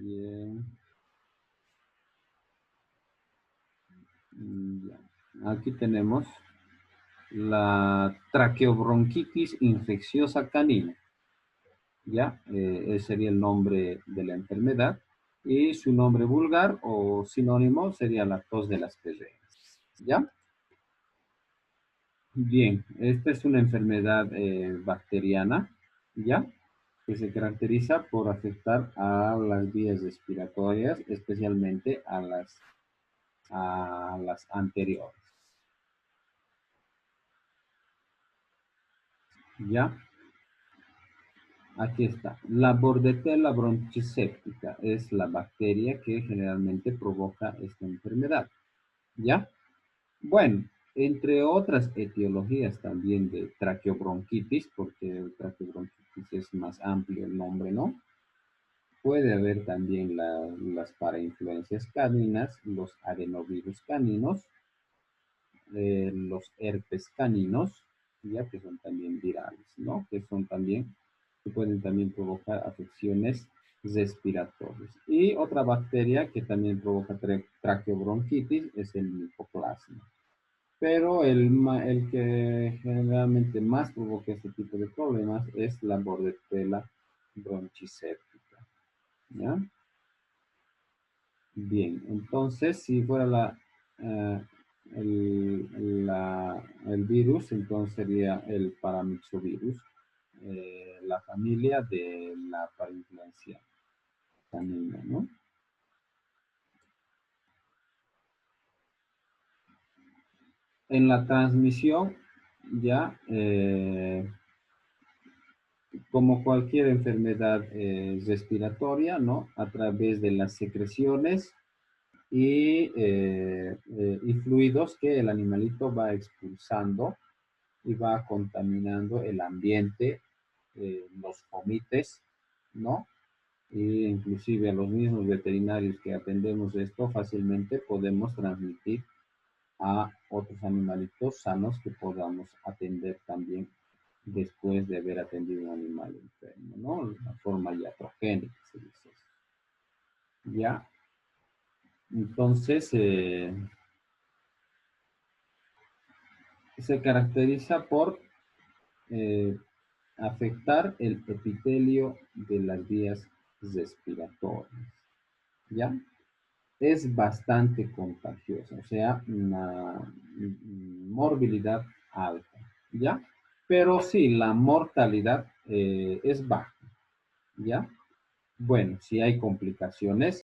Bien. Ya. Aquí tenemos la traqueobronquitis infecciosa canina. ¿Ya? Ese sería el nombre de la enfermedad. Y su nombre vulgar o sinónimo sería la tos de las perreras. ¿Ya? Bien, esta es una enfermedad bacteriana, ¿ya? Que se caracteriza por afectar a las vías respiratorias, especialmente a las anteriores, ¿ya? Aquí está. La Bordetella bronchiséptica es la bacteria que generalmente provoca esta enfermedad, ¿ya? Bueno, entre otras etiologías también de traqueobronquitis, porque traqueobronquitis es más amplio el nombre, ¿no? Puede haber también las parainfluencias caninas, los adenovirus caninos, los herpes caninos, ya que son también virales, ¿no? Que pueden también provocar afecciones respiratorias. Y otra bacteria que también provoca traqueobronquitis es el micoplasma. Pero el que generalmente más provoca este tipo de problemas es la Bordetella bronchiséptica, ¿ya? Bien, entonces si fuera eh, el virus, entonces sería el paramyxovirus, la familia de la parainfluencia canina, ¿no? En la transmisión, ya, como cualquier enfermedad respiratoria, ¿no? A través de las secreciones y fluidos que el animalito va expulsando y va contaminando el ambiente, los comités, ¿no? E inclusive a los mismos veterinarios que atendemos esto fácilmente podemos transmitir a otros animalitos sanos que podamos atender también después de haber atendido a un animal enfermo, ¿no? La forma iatrogénica se dice. Ya, entonces se caracteriza por eh, afectar el epitelio de las vías respiratorias, ¿ya? Es bastante contagiosa, o sea, una morbilidad alta, ¿ya? Pero sí, la mortalidad es baja, ¿ya? Bueno, si hay complicaciones,